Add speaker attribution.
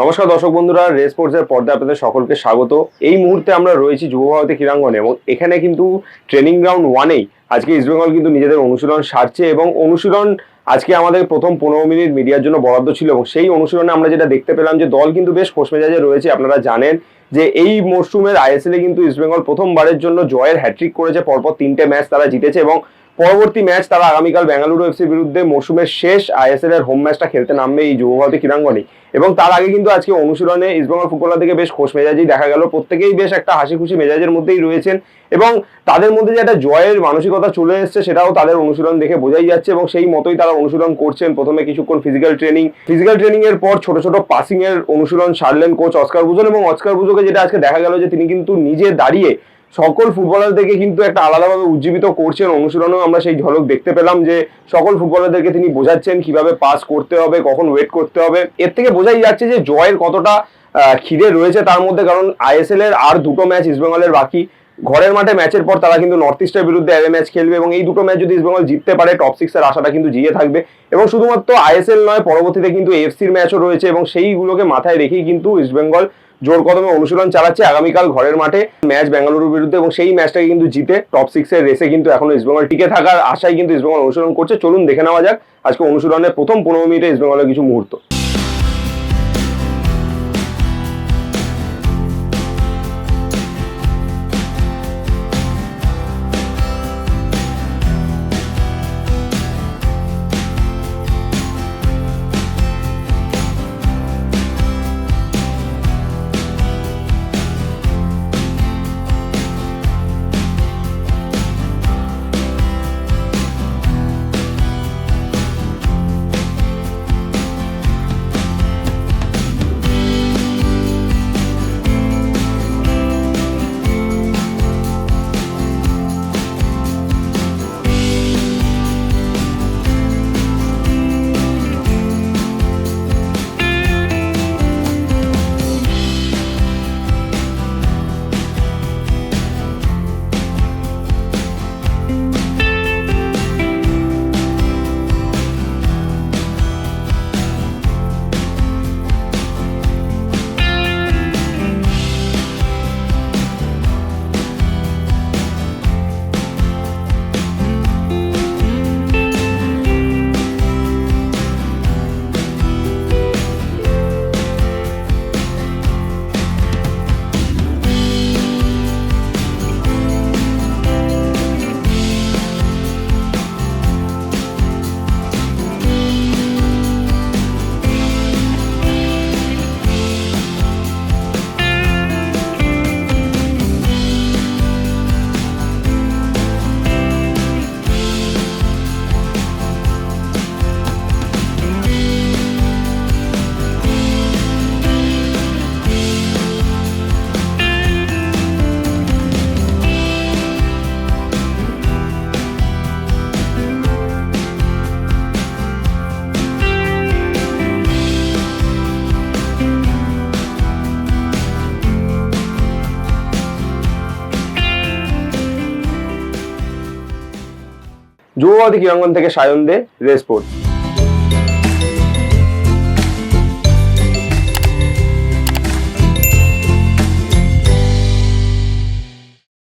Speaker 1: নমস্কার দর্শক বন্ধুরা, রেস স্পোর্টসের পর্দায় আপনাদের সকলকে স্বাগত। এই মুহূর্তে আমরা রয়েছি যুব ভারতী ক্রীড়াঙ্গনে এবং এখানে কিন্তু ট্রেনিং গ্রাউন্ড ওয়ানেই আজকে ইস্টবেঙ্গল কিন্তু নিজেদের অনুশীলন সারছে এবং অনুশীলন আজকে আমাদের প্রথম 15 মিনিট মিডিয়ার জন্য বরাদ্দ ছিল এবং সেই অনুশীলনে আমরা যেটা দেখতে পেলাম যে দল কিন্তু বেশ খোশ মেজাজে রয়েছে। আপনারা জানেন যে এই মরশুমের আইএসএল এ কিন্তু ইস্টবেঙ্গল প্রথমবারের জন্য জয়ের হ্যাট্রিক করেছে, পরপর 3টে ম্যাচ তারা জিতেছে এবং পরবর্তী ম্যাচ তারা আগামীকাল বেঙ্গালুরু এফসির বিরুদ্ধে মরশুমের শেষ আইএসএল এর হোম ম্যাচটা খেলতে নামবে এই যুব ভারতী ক্রীড়াঙ্গনে। এবং তার আগে কিন্তু আজকে অনুশীলনে ইস্টবেঙ্গল ফুটবলার থেকে বেশ খোশ মেজাজেই দেখা গেল, প্রত্যেকেই বেশ একটা হাসি খুশি মেজাজের মধ্যেই রয়েছেন এবং তাদের মধ্যে যে একটা জয়ের মানসিকতা চলে এসছে সেটাও তাদের অনুশীলন দেখে বোঝাই যাচ্ছে এবং সেই মতোই তারা অনুশীলন করছেন। প্রথমে কিছুক্ষণ ফিজিক্যাল ট্রেনিং এর পর ছোট ছোট পাসিং এর অনুশীলন সারলেন কোচ অস্কার বুজন এবং অস্কার বুজোকে যেটা আজকে দেখা গেল যে তিনি কিন্তু নিজে দাঁড়িয়ে সকল ফুটবলারদেরকে কিন্তু একটা আলাদাভাবে উজ্জীবিত করছেন। অনুশীলনেও আমরা সেই ঝলক দেখতে পেলাম যে সকল ফুটবলারদেরকে তিনি বোঝাচ্ছেন কিভাবে পাস করতে হবে, কখন ওয়েট করতে হবে। এর থেকে বোঝাই যাচ্ছে যে জয়ের কতটা খিদে রয়েছে তার মধ্যে, কারণ আইএসএল এর আর দুটো ম্যাচ ইস্টবেঙ্গলের বাকি। ঘরের মাঠে ম্যাচের পর তারা কিন্তু নর্থ ইস্টের বিরুদ্ধে অ্যাওয়ে ম্যাচ খেলবে এবং এই দুটো ম্যাচ যদি ইস্টবেঙ্গল জিততে পারে টপ 6 এর আশাটা কিন্তু জিয়ে থাকবে। এবং শুধুমাত্র আইএসএল নয়, পরবর্তীতে কিন্তু এফসির ম্যাচও রয়েছে এবং সেইগুলোকে মাথায় রেখেই কিন্তু ইস্টবেঙ্গল জোর কদমে অনুশীলন চালাচ্ছে। আগামীকাল ঘরের মাঠে ম্যাচ বেঙ্গালুরুর বিরুদ্ধে এবং সেই ম্যাচটাকে কিন্তু জিতে টপ 6 এর রেসে কিন্তু এখনো ইস্টবেঙ্গল টিকে থাকার আশায় কিন্তু ইস্টবেঙ্গল অনুশীলন করছে। চলুন দেখে নেওয়া যাক আজকে অনুশীলনের প্রথম 15 মিনিটে ইস্টবেঙ্গলের কিছু মুহূর্ত। যুব ভারতী ক্রীড়াঙ্গন থেকে সায়ন দে, রেস স্পোর্টস।